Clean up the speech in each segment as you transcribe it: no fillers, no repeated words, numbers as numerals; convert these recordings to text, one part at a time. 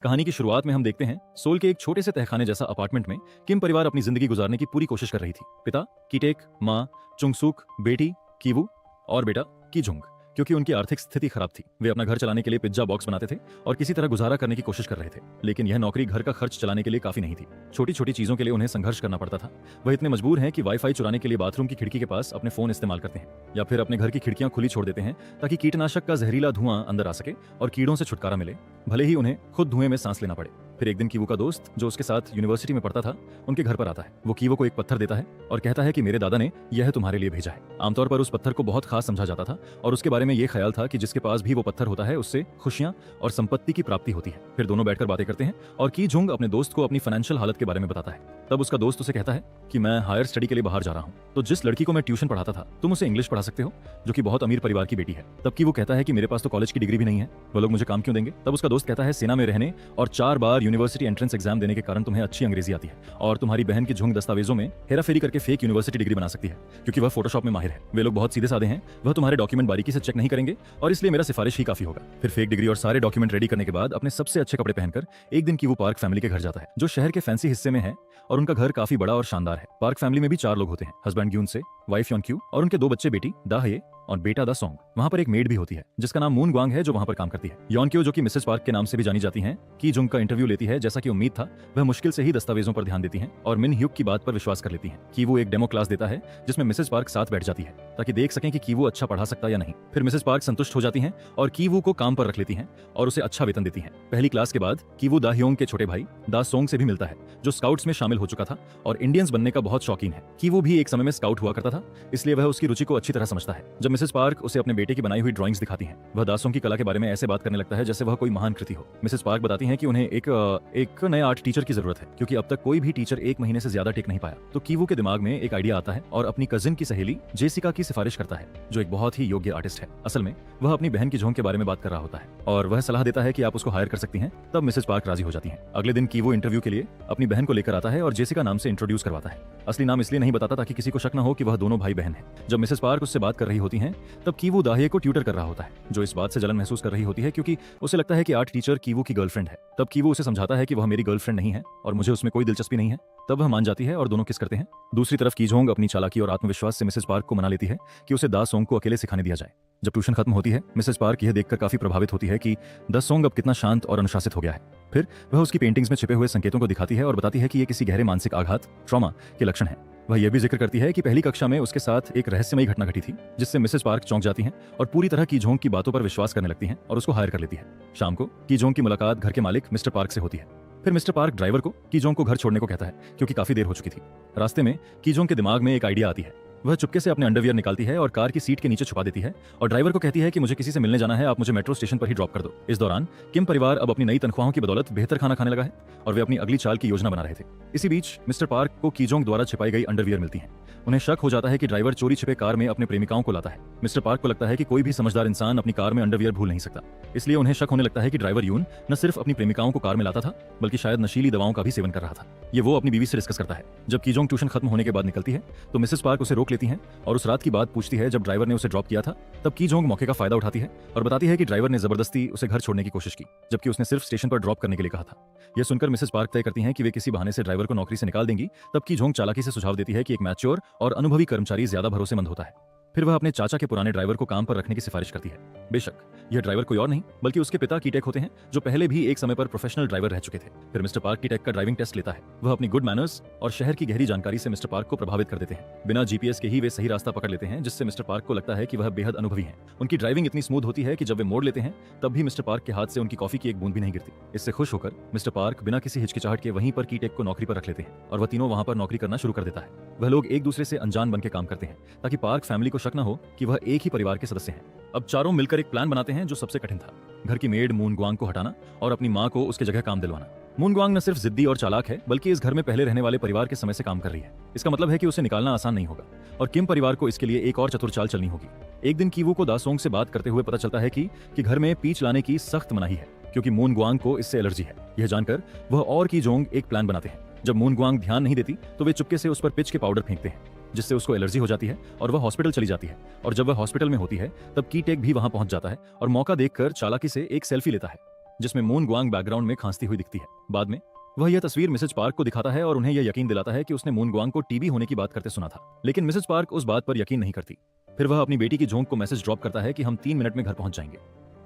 कहानी की शुरुआत में हम देखते हैं सोल के एक छोटे से तहखाने जैसा अपार्टमेंट में किम परिवार अपनी जिंदगी गुजारने की पूरी कोशिश कर रही थी। पिता कीटेक, माँ चुंगसुक, बेटी कीवू और बेटा कीजुंग। क्योंकि उनकी आर्थिक स्थिति खराब थी, वे अपना घर चलाने के लिए पिज्जा बॉक्स बनाते थे और किसी तरह गुजारा करने की कोशिश कर रहे थे। लेकिन यह नौकरी घर का खर्च चलाने के लिए काफी नहीं थी। छोटी छोटी चीजों के लिए उन्हें संघर्ष करना पड़ता था। वह इतने मजबूर हैं कि वाईफाई चुराने के लिए बाथरूम की खिड़की के पास अपने फोन इस्तेमाल करते हैं या फिर अपने घर की खिड़कियां खुली छोड़ देते हैं ताकि कीटनाशक का जहरीला धुआं अंदर आ सके और कीड़ों से छुटकारा मिले, भले ही उन्हें खुद धुएं में सांस लेना पड़े। फिर एक दिन कीवू का दोस्त जो उसके साथ यूनिवर्सिटी में पढ़ता था उनके घर पर आता है। वो कीवू को एक पत्थर देता है और कहता है कि मेरे दादा ने यह तुम्हारे लिए भेजा है। आमतौर पर उस पत्थर को बहुत खास समझा जाता था और उसके बारे में ये ख्याल था कि जिसके पास भी वो पत्थर होता है उससे खुशियां और संपत्ति की प्राप्ति होती है। फिर दोनों बैठकर बातें करते हैं और कीजुंग अपने दोस्त को अपनी फाइनेंशियल हालत के बारे में बताता है। तब उसका दोस्त उसे कहता है कि मैं हायर स्टडी के लिए बाहर जा रहा हूँ, तो जिस लड़की को मैं ट्यूशन पढ़ाता था तुम उसे इंग्लिश पढ़ा सकते हो, जो कि बहुत अमीर परिवार की बेटी है। तब की वो कहता है कि मेरे पास तो कॉलेज की डिग्री भी नहीं है, वो लोग मुझे काम क्यों देंगे। तब उसका दोस्त कहता है सेना में रहने और 4 बार यूनिवर्सिटी एंट्रेंस एग्जाम देने के कारण तुम्हें अच्छी अंग्रेजी आती है और तुम्हारी बहन की झुंग दस्तावेजों में हेराफेरी करके फेक यूनिवर्सिटी डिग्री बना सकती है क्योंकि वह फोटोशॉप में माहिर है। वे लोग बहुत सीधे साधे हैं, वह तुम्हारे डॉक्यूमेंट बारीकी से चेक नहीं करेंगे और इसलिए मेरा सिफारिश ही काफी होगा। फिर फेक डिग्री और सारे डॉक्यूमेंट रेडी करने के बाद अपने सबसे अच्छे कपड़े पहनकर एक दिन की वो पार्क फैमिली के घर जाता है जो शहर के फैंसी हिस्से में है और उनका घर काफी बड़ा और शानदार है। पार्क फैमिली में भी 4 लोग होते हैं, हस्बैंड ग्यून से, वाइफ योनक्यू और उनके 2 बच्चे, बेटी दाहये और बेटा दा सोंग। वहाँ पर एक मेड भी होती है जिसका नाम मून ग्वांग है जो वहाँ पर काम करती है। योनक्यू जो कि मिसेस पार्क के नाम से भी जानी जाती हैं, कीजुंग का इंटरव्यू लेती है। जैसा कि उम्मीद था वह मुश्किल से ही दस्तावेजों पर ध्यान देती हैं और मिन ह्यूक की बात पर विश्वास कर लेती हैं। कीवू एक डेमो क्लास देता है जिसमें मिसेस पार्क साथ बैठ जाती है ताकि देख सकें कि कीवू अच्छा पढ़ा सकता या नहीं। फिर मिसेस पार्क संतुष्ट हो जाती हैं और कीवू को काम पर रख लेती हैं और उसे अच्छा वेतन देती हैं। पहली क्लास के बाद कीवू दाह्योंग के छोटे भाई दा सोंग से भी मिलता है जो स्काउट्स में शामिल हो चुका था और इंडियंस बनने का बहुत शौकीन है। कीवू भी एक समय में स्काउट हुआ करता था, इसलिए वह उसकी रुचि को अच्छी तरह समझता है। जब मिसेस पार्क उसे अपने बेटे की बनाई हुई ड्राइंग्स दिखाती हैं, वह दासों की कला के बारे में ऐसे बात करने लगता है जैसे वह कोई महान कृति हो। मिसेस पार्क बताती हैं कि उन्हें एक नए आर्ट टीचर की जरूरत है क्योंकि अब तक कोई भी टीचर 1 महीने से ज्यादा टिक नहीं पाया। तो कीवू के दिमाग में एक आइडिया आता है और अपनी कजिन की सहेली जेसिका की सिफारिश करता है जो एक बहुत ही योग्य आर्टिस्ट है। असल में वह अपनी बहन की झोंक के बारे में बात कर रहा होता है और वह सलाह देता है कि आप उसको हायर कर सकती हैं। तब मिसेस पार्क राजी हो जाती हैं। अगले दिन कीवू इंटरव्यू के लिए अपनी बहन को लेकर आता है और जेसिका नाम से इंट्रोड्यूस करवाता है। असली नाम इसलिए नहीं बताता ताकि किसी को शक न हो कि वह दोनों भाई बहन हैं। जब मिसेस पार्क उससे बात कर रही होती हैं तब कीवू दाहिये को ट्यूटर कर रहा होता है जो इस बात से जलन महसूस कर रही होती है क्योंकि उसे लगता है कि आर्ट टीचर कीवू की गर्लफ्रेंड है। तब कीवू उसे समझाता है कि वह मेरी गर्लफ्रेंड नहीं है और मुझे उसमें कोई दिलचस्पी नहीं है। तब वह मान जाती है और दोनों किस करते हैं। दूसरी तरफ कीजोंग अपनी चालाकी और आत्मविश्वास से मिसेस पार्क को मना लेती है कि उसे दा सोंग को अकेले सिखाने दिया जाए। जब ट्यूशन खत्म होती है मिसेस पार्क यह देखकर काफी प्रभावित होती है कि दा सोंग अब कितना शांत और अनुशासित हो गया है। फिर वह उसकी पेंटिंग्स में छिपे हुए संकेतों को दिखाती है और बताती है कि ये किसी गहरे मानसिक आघात ट्रॉमा के लक्षण है। वह यह भी जिक्र करती है कि पहली कक्षा में उसके साथ एक रहस्यमयी घटना घटी थी जिससे मिसेस पार्क चौंक जाती हैं और पूरी तरह कीजोंग की बातों पर विश्वास करने लगती हैं और उसको हायर कर लेती है। शाम को कीजोंग की मुलाकात घर के मालिक मिस्टर पार्क से होती है। फिर मिस्टर पार्क ड्राइवर को कीजोंग को घर छोड़ने को कहता है क्योंकि काफी देर हो चुकी थी। रास्ते में कीजोंग के दिमाग में एक आइडिया आती है। वह चुपके से अपने अंडरवियर निकालती है और कार की सीट के नीचे छुपा देती है और ड्राइवर को कहती है कि मुझे किसी से मिलने जाना है, आप मुझे मेट्रो स्टेशन पर ही ड्रॉप कर दो। इस दौरान किम परिवार अब अपनी नई तनख्वाहों की बदौलत बेहतर खाना खाने लगा है और वे अपनी अगली चाल की योजना बना रहे थे। इसी बीच मिस्टर पार्क को कीजोंग द्वारा छिपाई गई अंडरवियर मिलती है। उन्हें शक हो जाता है कि ड्राइवर चोरी छिपे कार में अपने प्रेमिकाओं को लाता है। मिस्टर पार्क को लगता है कि कोई भी समझदार इंसान अपनी कार में अंडरवियर भूल नहीं सकता, इसलिए उन्हें शक होने लगता है कि ड्राइवर यून न सिर्फ अपनी प्रेमिकाओं को कार में लाता था बल्कि शायद नशीली दवाओं का भी सेवन कर रहा था। ये वो अपनी बीवी से डिस्कस करता है। जब कीजोंग ट्यूशन खत्म होने के बाद निकलती है तो मिसेस पार्क उसे रोक लेती हैं और उस रात की बात पूछती है जब ड्राइवर ने उसे ड्रॉप किया था। तब कीजोंग मौके का फायदा उठाती है और बताती है कि ड्राइवर ने जबरदस्ती उसे घर छोड़ने की कोशिश की जबकि उसने सिर्फ स्टेशन पर ड्रॉप करने के लिए कहा था। यह सुनकर मिसेस पार्क तय करती हैं कि वे किसी बहाने से ड्राइवर को नौकरी से निकाल देंगी। तब कीजोंग चालाकी से सुझाव देती है कि एक मैच्योर और अनुभवी कर्मचारी ज्यादा भरोसेमंद होता है। फिर वह अपने चाचा के पुराने ड्राइवर को काम पर रखने की सिफारिश करती है। बेशक यह ड्राइवर कोई और नहीं बल्कि उसके पिता कीटेक होते हैं जो पहले भी एक समय पर प्रोफेशनल ड्राइवर रह चुके थे। फिर मिस्टर पार्क कीटेक का ड्राइविंग टेस्ट लेता है। वह अपनी गुड मैनर्स और शहर की गहरी जानकारी से मिस्टर पार्क को प्रभावित कर देते हैं। बिना जीपीएस के ही वे सही रास्ता पकड़ लेते हैं जिससे मिस्टर पार्क को लगता है कि वह बेहद अनुभवी हैं। उनकी ड्राइविंग इतनी स्मूथ होती है कि जब वे मोड़ लेते हैं तब भी मिस्टर पार्क के हाथ से उनकी कॉफी की एक बूंद भी नहीं गिरती। इससे खुश होकर मिस्टर पार्क बिना किसी हिचकिचाहट के वहीं पर कीटेक को नौकरी पर रख लेते हैं और वह तीनों वहां पर नौकरी करना शुरू कर देता है। वह लोग एक दूसरे से अनजान बन के काम करते हैं ताकि पार्क फैमिली को शक न हो कि वह एक ही परिवार के सदस्य हैं। अब चारों मिलकर एक प्लान बनाते हैं जो सबसे कठिन था, घर की मेड मून ग्वांग को हटाना और अपनी मां को उसके जगह काम दिलवाना। मून ग्वांग न सिर्फ जिद्दी और चालाक है बल्कि इस घर में पहले रहने वाले परिवार के समय से काम कर रही है। इसका मतलब है कि उसे निकालना आसान नहीं होगा और किम परिवार को इसके लिए एक और चतुर चाल चलनी होगी। एक दिन कीवू को दासोंग से बात करते हुए पता चलता है कि घर में पीच लाने की सख्त मनाही है क्योंकि मून ग्वांग को इससे एलर्जी है। यह जानकर वह और कीजोंग एक प्लान बनाते हैं। जब मून ग्वांग ध्यान नहीं देती तो वे चुपके से उस पर पिच के पाउडर फेंकते हैं जिससे उसको एलर्जी हो जाती है और वह हॉस्पिटल चली जाती है। और जब वह हॉस्पिटल में होती है तब कीटेक भी वहां पहुंच जाता है और मौका देखकर चालाकी से एक सेल्फी लेता है। जिसमें मून ग्वांग बैकग्राउंड में खांसती हुई दिखती है। बाद में वह यह तस्वीर मिसेज पार्क को दिखाता है और उन्हें यह यकीन दिलाता है कि उसने मून ग्वांग को टीबी होने की बात करते सुना था, लेकिन मिसेज पार्क उस बात पर यकीन नहीं करती। फिर वह अपनी बेटी की जोंग को मैसेज ड्रॉप करता है कि हम 3 मिनट में घर पहुंच जाएंगे।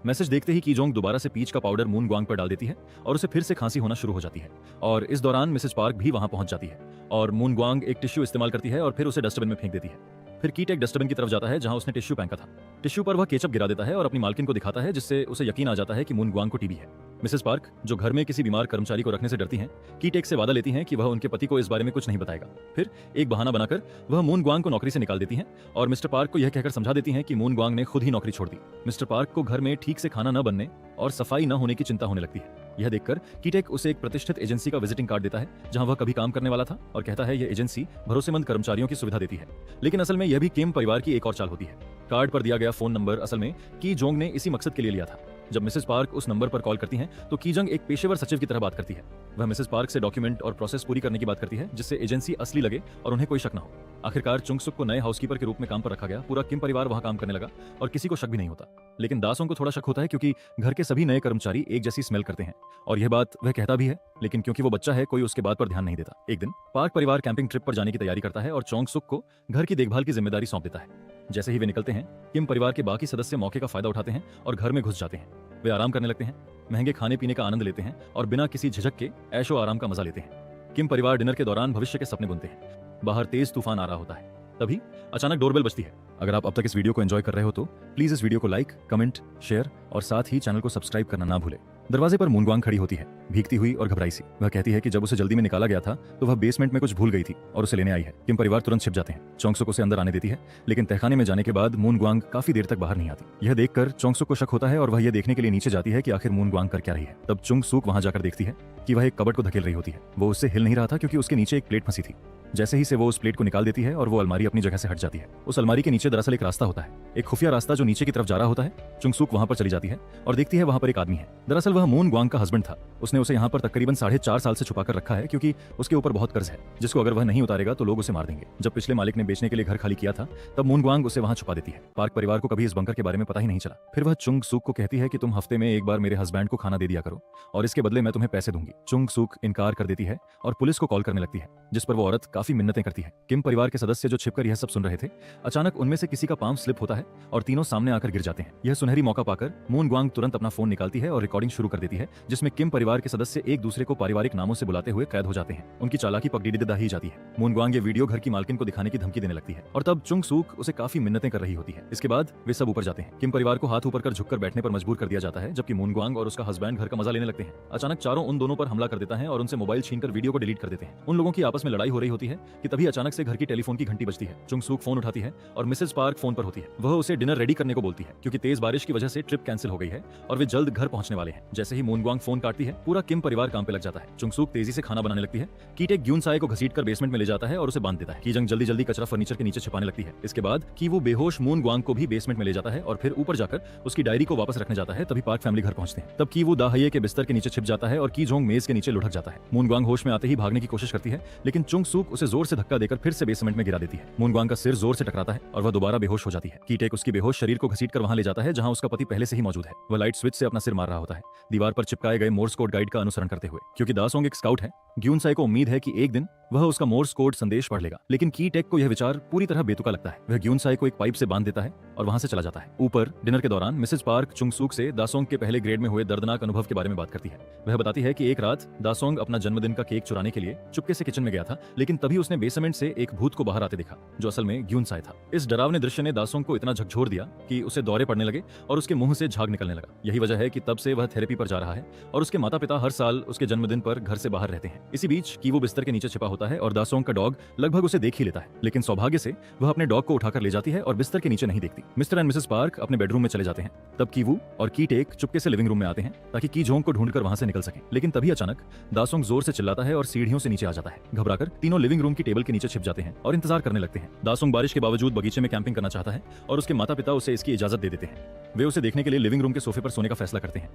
मैसेज देखते ही की जोंग दोबारा से पीच का पाउडर मून ग्वांग पर डाल देती है और उसे फिर से खांसी होना शुरू हो जाती है, और इस दौरान मिसेज पार्क भी वहां पहुंच जाती है और मून ग्वांग एक टिश्यू इस्तेमाल करती है और फिर उसे डस्टबिन में फेंक देती है। फिर कीट एक डस्टबिन की तरफ जाता है जहां उसने टिश्यू फेंका था। टिश्यू पर वह केचप गिरा देता है और अपनी मालकिन को दिखाता है, जिससे उसे यकीन आ जाता है कि मून ग्वांग को टीबी है। मिसेस पार्क, जो घर में किसी बीमार कर्मचारी को रखने से डरती हैं, कीट एक से वादा लेती हैं कि वह उनके पति को इस बारे में कुछ नहीं बताएगा। फिर एक बहाना बनाकर वह मून ग्वांग को नौकरी से निकाल देती हैं और मिस्टर पार्क को यह कहकर समझा देती हैं कि मून ग्वांग ने खुद ही नौकरी छोड़ दी। मिस्टर पार्क को घर में ठीक से खाना न बनने और सफाई न होने की चिंता होने लगती है। यह देखकर कीटेक उसे एक प्रतिष्ठित एजेंसी का विजिटिंग कार्ड देता है जहां वह कभी काम करने वाला था, और कहता है यह एजेंसी भरोसेमंद कर्मचारियों की सुविधा देती है। लेकिन असल में यह भी किम परिवार की एक और चाल होती है। कार्ड पर दिया गया फोन नंबर असल में की जोंग ने इसी मकसद के लिए लिया था। जब मिसेस पार्क उस नंबर पर कॉल करती हैं तो की जंग एक पेशेवर सचिव की तरह बात करती है। वह मिसेस पार्क से डॉक्यूमेंट और प्रोसेस पूरी करने की बात करती है, जिससे एजेंसी असली लगे और उन्हें कोई शक न हो। आखिरकार चुंगसुक को नए हाउसकीपर के रूप में काम पर रखा गया। पूरा किम परिवार वहां काम करने लगा और किसी को शक भी नहीं होता। लेकिन दासोंग को थोड़ा शक होता है क्योंकि घर के सभी नए कर्मचारी एक जैसी स्मेल करते हैं, और यह बात वह कहता भी है, लेकिन क्योंकि वो बच्चा है कोई उसके बात पर ध्यान नहीं देता। एक दिन पार्क परिवार कैंपिंग ट्रिप पर जाने की तैयारी करता है और चोंगसुक को घर की देखभाल की जिम्मेदारी सौंप देता है। जैसे ही वे निकलते हैं, किम परिवार के बाकी सदस्य मौके का फायदा उठाते हैं और घर में घुस जाते हैं। वे आराम करने लगते हैं, महंगे खाने पीने का आनंद लेते हैं और बिना किसी झिझक के ऐशो आराम का मजा लेते हैं। किम परिवार डिनर के दौरान भविष्य के सपने बुनते हैं। बाहर तेज तूफान आ रहा होता है। तभी अचानक डोरबेल बजती है। अगर आप अब तक इस वीडियो को एंजॉय कर रहे हो तो प्लीज इस वीडियो को लाइक, कमेंट, शेयर और साथ ही चैनल को सब्सक्राइब करना ना भूलें। दरवाजे पर मून ग्वांग खड़ी होती है, भीगती हुई और घबराई सी। वह कहती है कि जब उसे जल्दी में निकाला गया था तो वह बेसमेंट में कुछ भूल गई थी और उसे लेने आई है। किम परिवार तुरंत छिप जाते हैं। चोंगसुक उसे अंदर आने देती है, लेकिन तहखाने में जाने के बाद मून ग्वांग काफी देर तक बाहर नहीं आती। यह देखकर चोंगसुक को शक होता है और वह यह देखने के लिए नीचे जाती है कि आखिर मून ग्वांग कर क्या रही है। तब चुंगसुक वहां जाकर देखती है कि वह एक कबर्ड को धकेल रही होती है। वो उससे हिल नहीं रहा था क्योंकि उसके नीचे एक प्लेट फंसी थी। जैसे ही से वो उस प्लेट को निकाल देती है और वो अलमारी अपनी जगह से हट जाती है। उस अलमारी के नीचे दरअसल एक रास्ता होता है, एक खुफिया रास्ता जो नीचे की तरफ जा रहा होता है। चुंगसुक वहां पर चली जाती है और देखती है वहां पर एक आदमी है। दरअसल वह मून ग्वांग का हस्बैंड था। उसने उसे यहाँ पर तकरीबन 4.5 साल से छुपाकर रखा है क्योंकि उसके ऊपर बहुत कर्ज है, जिसको अगर वह नहीं उतारेगा तो लोग उसे मार देंगे। जब पिछले मालिक ने बेचने के लिए घर खाली किया था तब मून ग्वांग उसे वहां छुपा देती है। पार्क परिवार को कभी इस बंकर के बारे में पता ही नहीं चला। फिर वह चुंगसुक को कहती है कि तुम हफ्ते में एक बार मेरे हस्बैंड को खाना दे दिया करो और इसके बदले मैं तुम्हें पैसे दूंगी। चुंगसुक इनकार कर देती है और पुलिस को कॉल करने लगती है, जिस पर वो औरत काफी मिन्नतें करती है। किम परिवार के सदस्य जो छिपकर यह सब सुन रहे थे, अचानक उनमें से किसी का पांव स्लिप होता है और तीनों सामने आकर गिर जाते हैं। यह सुनहरी मौका पाकर मून ग्वांग तुरंत अपना फोन निकालती है और रिकॉर्डिंग शुरू कर देती है, जिसमें किम परिवार के सदस्य एक दूसरे को पारिवारिक नामों से बुलाते हुए कैद हो जाते हैं। उनकी चालाकी पकड़ी ही जाती है। मून ग्वांग ये वीडियो घर की मालकिन को दिखाने की धमकी देने लगती है और तब चुंगसुक उसे काफी मिन्नतें कर रही होती है। इसके बाद वे सब ऊपर जाते हैं। किम परिवार को हाथ ऊपर कर झुककर बैठने पर मजबूर कर दिया जाता है, जबकि मून ग्वांग और उसका हस्बैंड घर का मजा लेने लगते हैं। अचानक चारों उन दोनों पर हमला कर देता है और उनसे मोबाइल छीनकर वीडियो को डिलीट कर देते हैं। उन लोगों की आपस में लड़ाई हो रही होती है कि तभी अचानक से घर की टेलीफोन की घंटी बजती है। चुंगसुक फोन उठाती है और मिसेस पार्क फोन पर होती है। वह उसे डिनर रेडी करने को बोलती है क्योंकि तेज बारिश की वजह से ट्रिप कैंसिल हो गई है और वे जल्द घर पहुंचने वाले हैं। जैसे ही मून ग्वांग फोन काटती है, पूरा किम परिवार काम पे लग जाता है। चुंगसुक तेजी से खाना बनाने लगती है। कीट एक ग्यूनसाई को घसीटकर बेसमेंट में ले जाता है और उसे बांध देता है। कीजंग जल्दी जल्दी कचरा फर्नीचर के नीचे छिपाने लगती है। इसके बाद की वो बेहोश मून ग्वांग को भी बेसमेंट में ले जाता है और फिर ऊपर जाकर उसकी डायरी को वापस रखने जाता है। तभी पार्क फैमिली घर पहुंचते हैं। तब की वो दाहिये के बिस्तर के नीचे छिप जाता है और की जोंग मेज के नीचे लुढ़क जाता है। मून ग्वांग होश में आते ही भागने की कोशिश करती है, लेकिन चुंगसुक उसे जोर से धक्का देकर फिर से बेसमेंट में गिरा देती है। मून ग्वांग का सिर जोर से टकराता है और वह दोबारा बेहोश हो जाती है। कीटेक उसकी बेहोश शरीर को घसीटकर वहां ले जाता है जहां उसका पति पहले से ही मौजूद है। वह लाइट स्विच से अपना सिर मार रहा होता है, दीवार पर चिपकाए गए मोर्स कोड गाइड का अनुसरण करते हुए। क्योंकि दासोंग एक स्काउट है, ग्यूनसाई को उम्मीद है कि एक दिन वह उसका मोर्स कोड संदेश पढ़ लेगा, लेकिन कीटेक को यह विचार पूरी तरह बेतुका लगता है। वह ग्यूनसाई को एक पाइप से बांध देता है और वहां से चला जाता है। ऊपर डिनर के दौरान मिसेस पार्क चुंगसुक से दासोंग के पहले ग्रेड में हुए दर्दनाक अनुभव के बारे में बात करती है। वह बताती है कि एक रात दासोंग अपना जन्मदिन का केक चुराने के लिए चुपके से किचन में गया था, लेकिन तभी उसने बेसमेंट से एक भूत को बाहर आते देखा, जो असल में ग्यूनसाई था। इस डरावने दृश्य ने दासोंग को इतना झकझोर दिया कि उसे दौरे पड़ने लगे और उसके मुंह से झाग निकलने लगा। यही वजह है कि तब से वह थेरेपी पर जा रहा है और उसके माता पिता हर साल उसके जन्मदिन पर घर से बाहर रहते हैं। इसी बीच की वो बिस्तर के नीचे छिपा होता है और दासोंग का डॉग लगभग उसे देख ही लेता है, लेकिन सौभाग्य से वह अपने डॉग को उठाकर ले जाती है और बिस्तर के नीचे नहीं देखती। मिस्टर एंड मिसेस पार्क अपने बेडरूम में चले जाते हैं। तब कीवू और कीटेक चुपके से लिविंग रूम में आते हैं ताकि की जोंग को ढूंढकर वहां से निकल सके, लेकिन तभी अचानक दासोंग जोर से चिल्लाता है और सीढ़ियों से नीचे आ जाता है। घबराकर तीनों लिविंग रूम की टेबल के नीचे छिप जाते हैं और इंतजार करने लगते हैं। दासोंग बारिश के बावजूद बगीचे में कैंपिंग करना चाहता है और उसके माता पिता उसे इसकी इजाजत दे देते हैं। वे उसे देखने के लिए लिविंग रूम के सोफे पर सोने का फैसला करते हैं।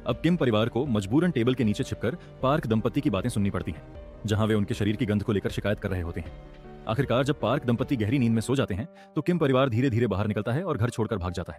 अब किम परिवार को मजबूरन टेबल के नीचे छिपकर पार्क दंपति की बातें सुननी पड़ती हैं, जहां वे उनके शरीर की गंध को लेकर शिकायत कर रहे होते हैं। आखिरकार जब पार्क दंपति गहरी नींद में सो जाते हैं तो किम परिवार धीरे धीरे बाहर निकलता है और घर छोड़कर भाग जाता है।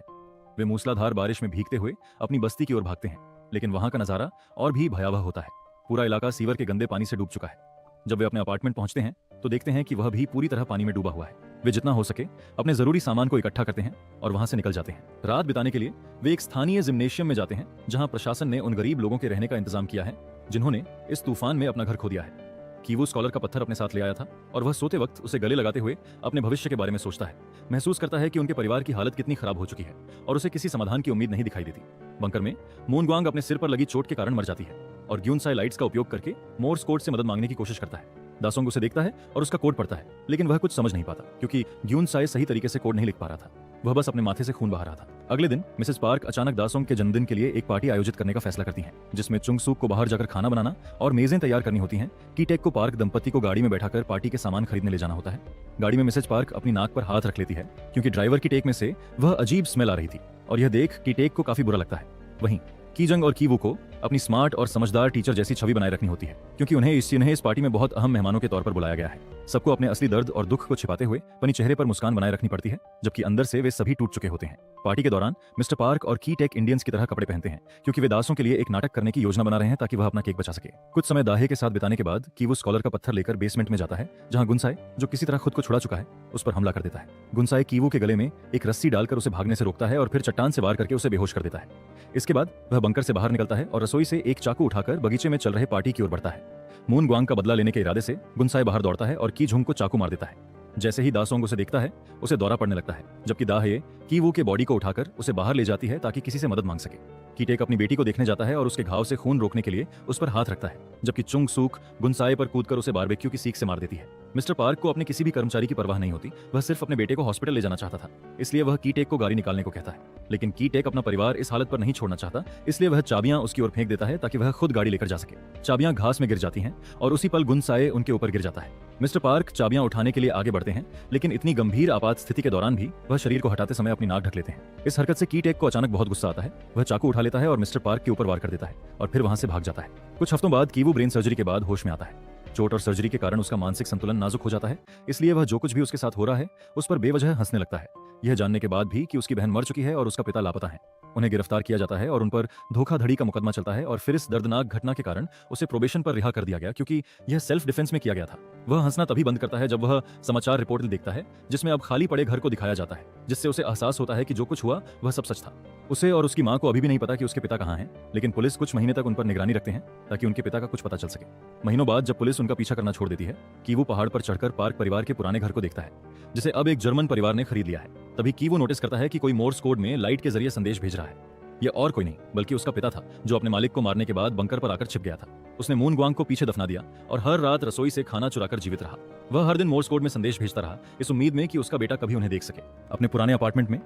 वे मूसलाधार बारिश में भीगते हुए अपनी बस्ती की ओर भागते हैं। लेकिन वहां का नजारा और भी भयावह होता है। पूरा इलाका सीवर के गंदे पानी से डूब चुका है। जब वे अपने अपार्टमेंट पहुंचते हैं तो देखते हैं कि वह भी पूरी तरह पानी में डूबा हुआ है। वे जितना हो सके अपने जरूरी सामान को इकट्ठा करते हैं और वहां से निकल जाते हैं। रात बिताने के लिए वे एक स्थानीय जिम्नेशियम में जाते हैं, जहां प्रशासन ने उन गरीब लोगों के रहने का इंतजाम किया है जिन्होंने इस तूफान में अपना घर खो दिया है। कीवू स्कॉलर का पत्थर अपने साथ ले आया था और वह सोते वक्त उसे गले लगाते हुए अपने भविष्य के बारे में सोचता है। महसूस करता है कि उनके परिवार की हालत कितनी खराब हो चुकी है और उसे किसी समाधान की उम्मीद नहीं दिखाई देती। बंकर में मूनग्वांग अपने सिर पर लगी चोट के कारण मर जाती है और ग्यूनसाई लाइट्स का उपयोग करके मोर्स कोड से मदद मांगने की कोशिश करता है। दासोंग उसे देखता है और उसका कोड पढ़ता है, लेकिन वह कुछ समझ नहीं पाता क्योंकि ग्यूनसाई सही तरीके से कोड नहीं लिख पा रहा था। वह बस अपने माथे से खून बहा रहा था। अगले दिन मिसेस पार्क अचानक दासोंग के जन्मदिन के लिए एक पार्टी आयोजित करने का फैसला करती हैं, जिसमें चुंगसूक को बाहर जाकर खाना बनाना और मेजें तैयार करनी होती हैं। कीटेक को पार्क दंपति को गाड़ी में बैठाकर पार्टी के सामान खरीदने ले जाना होता है। गाड़ी में मिसेस पार्क अपनी नाक पर हाथ रख लेती है क्योंकि ड्राइवर की टेक में से वह अजीब स्मेल आ रही थी और यह देख कीटेक को काफी बुरा लगता है। वहीं कीजंग और कीवू को अपनी स्मार्ट और समझदार टीचर जैसी छवि बनाए रखनी होती है क्योंकि उन्हें इस पार्टी में बहुत अहम मेहमानों के तौर पर बुलाया गया है। सबको अपने असली दर्द और दुख को छिपाते हुए अपनी चेहरे पर मुस्कान बनाए रखनी पड़ती है, जबकि अंदर से वे सभी टूट चुके होते हैं। पार्टी के दौरान मिस्टर पार्क और कीटेक इंडियंस की तरह कपड़े पहनते हैं क्योंकि वे दासों के लिए एक नाटक करने की योजना बना रहे हैं ताकि वह अपना केक बचा सके। कुछ समय दाहे के साथ बिताने के बाद कीवू स्कॉलर का पत्थर लेकर बेसमेंट में जाता है, जहां गुनसाई, जो किसी तरह खुद को छुड़ा चुका है, उस पर हमला कर देता है। गुनसाई कीवू के गले में एक रस्सी डालकर उसे भागने से रोकता है और फिर चट्टान से वार करके उसे बेहोश कर देता है। इसके बाद वह बंकर से बाहर निकलता है और रसोई से एक चाकू उठाकर बगीचे में चल रहे पार्टी की ओर बढ़ता है। मूनग्वांग का बदला लेने के इरादे से गुनसाई बाहर दौड़ता है और कीझुंग को चाकू मार देता है। जैसे ही दासोंग उसे देखता है, उसे दौरा पड़ने लगता है, जबकि दाहे कीवू के बॉडी को उठाकर उसे बाहर ले जाती है ताकि किसी से मदद मांग सके। कीटेक अपनी बेटी को देखने जाता है और उसके घाव से खून रोकने के लिए उस पर हाथ रखता है, जबकि चुंगसूक गुनसाई पर कूदकर उसे बारबेक्यू की सीख से मार देती है। मिस्टर पार्क को अपने किसी भी कर्मचारी की परवाह नहीं होती, वह सिर्फ अपने बेटे को हॉस्पिटल ले जाना चाहता था, इसलिए वह कीटेक को गाड़ी निकालने को कहता है। लेकिन कीटेक अपना परिवार इस हालत पर नहीं छोड़ना चाहता, इसलिए वह चाबियां उसकी ओर फेंक देता है ताकि वह खुद गाड़ी लेकर जा सके। चाबियां घास में गिर जाती हैं और उसी पल गुनसाई उनके ऊपर गिर जाता है। मिस्टर पार्क चाबियां उठाने के लिए आगे बढ़ते हैं, लेकिन इतनी गंभीर आपात स्थिति के दौरान भी वह शरीर को हटाते समय अपनी नाक ढक लेते हैं। इस हरकत से कीटेक को अचानक बहुत गुस्सा आता है। वह चाकू उठा लेता है और मिस्टर पार्क के ऊपर वार कर देता है और फिर वहां से भाग जाता है। कुछ हफ्तों बाद कीवू ब्रेन सर्जरी के बाद होश में आता है। चोट और सर्जरी के कारण उसका मानसिक संतुलन नाजुक हो जाता है, इसलिए वह जो कुछ भी उसके साथ हो रहा है उस पर बेवजह हंसने लगता है, यह जानने के बाद भी कि उसकी बहन मर चुकी है और उसका पिता लापता है। उन्हें गिरफ्तार किया जाता है और उन पर धोखाधड़ी का मुकदमा चलता है और फिर इस दर्दनाक घटना के कारण उसे प्रोबेशन पर रिहा कर दिया गया क्योंकि यह सेल्फ डिफेंस में किया गया था। वह हंसना तभी बंद करता है जब वह समाचार रिपोर्ट देखता है जिसमें अब खाली पड़े घर को दिखाया जाता है, जिससे उसे एहसास होता है कि जो कुछ हुआ वह सब सच था। उसे और उसकी मां को अभी भी नहीं पता कि उसके पिता कहाँ हैं, लेकिन पुलिस कुछ महीने तक उन पर निगरानी रखते हैं ताकि उनके पिता का कुछ पता चल सके। महीनों बाद जब पुलिस उनका पीछा करना छोड़ देती है, कीवू पहाड़ पर चढ़कर पार्क परिवार के पुराने घर को देखता है, जिसे अब एक जर्मन परिवार ने खरीद लिया है। तभी कीवू नोटिस करता है कि कोई मोर्स कोड में लाइट के जरिए संदेश भेज रहा है। यह और कोई नहीं बल्कि उसका पिता था, जो अपने मालिक को मारने के बाद बंकर पर आकर छिप गया था। उसने मूनग्वांग को पीछे दफना दिया और हर रात रसोई से खाना चुराकर जीवित रहा। वह हर दिन मोर्स कोड में संदेश भेजता रहा, इस उम्मीद में कि उसका बेटा कभी उन्हें देख सके। अपने पुराने अपार्टमेंट में,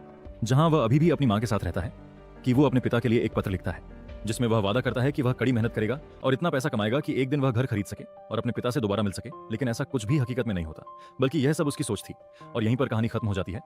जहां वह अभी भी अपनी मां के साथ रहता है, कीवू अपने पिता के लिए एक पत्र लिखता है, जिसमें वह वादा करता है कि वह कड़ी मेहनत करेगा और इतना पैसा कमाएगा कि एक दिन वह घर खरीद सके और अपने पिता से दोबारा मिल सके। लेकिन ऐसा कुछ भी हकीकत में नहीं होता, बल्कि यह सब उसकी सोच थी। और यहीं पर कहानी खत्म हो जाती है।